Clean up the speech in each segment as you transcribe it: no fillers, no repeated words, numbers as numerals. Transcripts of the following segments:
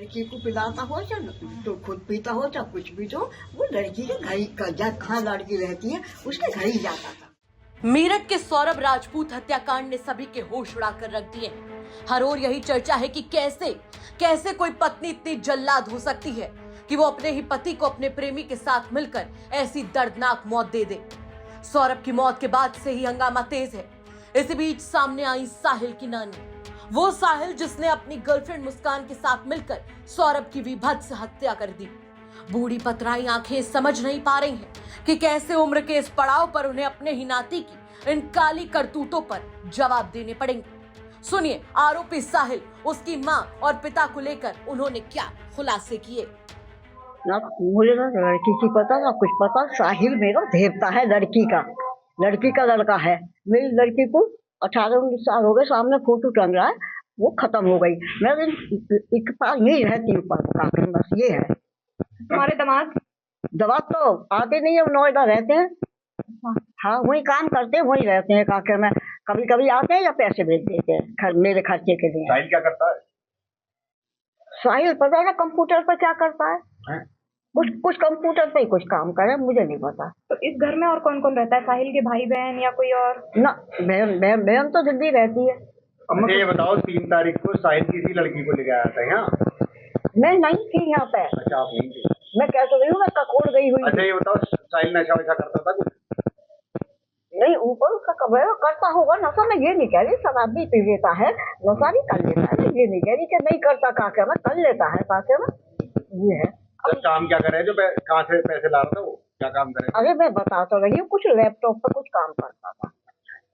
लड़की को पिलाता हो तो खुद पीता हो चाहे कुछ भी तो वो लड़की के घर कहाँ लड़की रहती है उसके घर ही जाता था। मेरठ के सौरभ राजपूत हत्याकांड ने सभी के होश उड़ाकर रख दिए। हर ओर यही चर्चा है कि कैसे कोई पत्नी इतनी जल्लाद हो सकती है कि वो अपने ही पति को अपने प्रेमी के साथ मिलकर ऐसी दर्दनाक मौत दे दे। सौरभ की मौत के बाद से ही हंगामा तेज है। इसी बीच सामने आई साहिल की नानी, वो साहिल जिसने अपनी गर्लफ्रेंड मुस्कान के साथ मिलकर सौरभ की विभत्स हत्या कर दी। बूढ़ी पतराई आंखें समझ नहीं पा रही हैं कि कैसे उम्र के इस पड़ाव पर उन्हें अपने ही नाती की इन काली करतूतों पर जवाब देने पड़ेंगे। सुनिए आरोपी साहिल, उसकी मां और पिता को लेकर उन्होंने क्या खुलासे किए। ना मुझे ना लड़की की पता ना कुछ पता। साहिल मेरा देवता है, लड़की का लड़का है। मेरी लड़की को 18-19 साल हो गए, सामने फोटो टंग रहा है, वो खत्म हो गई। मैं एक पास नहीं रहती हूँ, बस ये है। तुम्हारे दमाद तो आते नहीं है, नोएडा रहते हैं। हाँ वही काम करते हैं, वही रहते हैं काके में। कभी कभी आते हैं या पैसे भेज देते हैं मेरे खर्चे के लिए। साहिल क्या करता है? साहिल पता है ना कंप्यूटर पर क्या करता है? कुछ कंप्यूटर पे ही कुछ काम करे, मुझे नहीं पता। तो इस घर में और कौन कौन रहता है? साहिल के भाई बहन या कोई और? ना बहन तो दिल्ली रहती है। मुझे ये बताओ, 3 तारीख को साहिल किसी लड़की को लेके आया था यहाँ? मैं नहीं थी यहाँ पे। अच्छा आप नहीं थी? मैं कह तो गई हूँ, मैं ककोड़ गई हुई। अच्छा ये बताओ, साहिल नशा वशा करता था कुछ? नहीं, ऊपर उसका कबर करता होगा नशा। मैं ये नहीं कह रही शराब भी पी लेता है, नशा भी कर लेता है। मैं ये नहीं कह रही कि नहीं करता, काके में कर लेता है काके में, ये है। तो काम क्या करे? जो कहाँ से पैसे ला रहा था, वो क्या काम करे? अरे मैं बता तो रही हूँ, कुछ लैपटॉप पर कुछ काम करता था।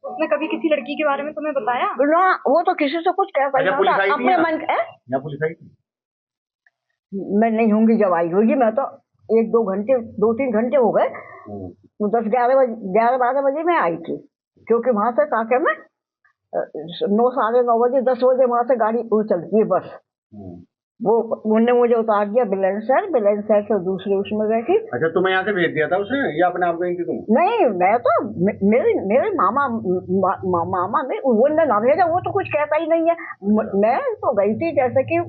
उसने कभी किसी लड़की के बारे में तुम्हें बताया? ना, वो तो किसी से कुछ कहता अच्छा, पुलिस आई थी अपने मन है। यहाँ पुलिस आई थी? मैं नहीं होंगी, जब आई होगी। मैं तो 2-3 घंटे हो गए। 10-11 बजे मैं आई थी, क्योंकि वहां से काके में 9, साढ़े 9 बजे 10 बजे वहां से गाड़ी वो चलती है बस। वो उन्होंने मुझे उतार दिया बुलंदशहर से दूसरे उसमें बैठी। अच्छा तुम्हें यहाँ से भेज दिया था उसने या अपने आप गई थी तुम? नहीं, मैं तो मेरे मामा में उन्होंने ना भेजा, वो तो कुछ कहता ही नहीं है। मैं तो गई थी, जैसे कि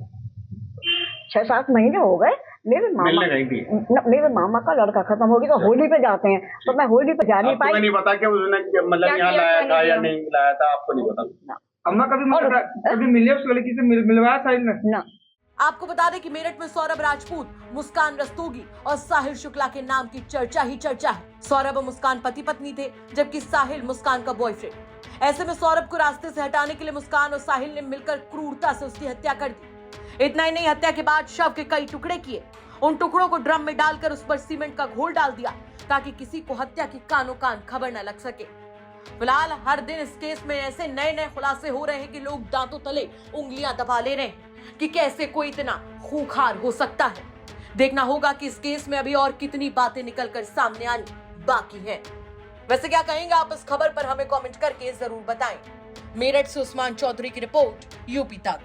6-7 महीने हो गए। मेरे मामा का लड़का खत्म हो गया, तो होली पे जाते हैं, तो मैं होली पे जा नहीं पाई। नहीं पता कि उसने मतलब यहाँ लाया था या नहीं लाया था, आपको नहीं पता? अम्मा कभी मिले उस लड़की से? मिलवाया साहिल ने ना। आपको बता दें कि मेरठ में सौरभ राजपूत, मुस्कान रस्तोगी और साहिल शुक्ला के नाम की चर्चा ही चर्चा है। सौरभ और मुस्कान पति पत्नी थे, जबकि साहिल मुस्कान का बॉयफ्रेंड। ऐसे में सौरभ को रास्ते से हटाने के लिए मुस्कान और साहिल ने मिलकर क्रूरता से उसकी हत्या कर दी। इतना ही नहीं, हत्या के बाद शव के कई टुकड़े किए। उन टुकड़ों को ड्रम में डालकर उस पर सीमेंट का घोल डाल दिया, ताकि किसी को हत्या की कानो कान खबर न लग सके। फिलहाल हर दिन इस केस में ऐसे नए खुलासे हो रहे हैं कि लोग दांतों तले उंगलियां दबा ले रहे हैं कि कैसे कोई इतना खूंखार हो सकता है। देखना होगा कि इस केस में अभी और कितनी बातें निकलकर सामने आनी बाकी हैं। वैसे क्या कहेंगे आप इस खबर पर? हमें कमेंट करके जरूर बताएं। मेरठ से उस्मान चौधरी की रिपोर्ट, यूपी तक।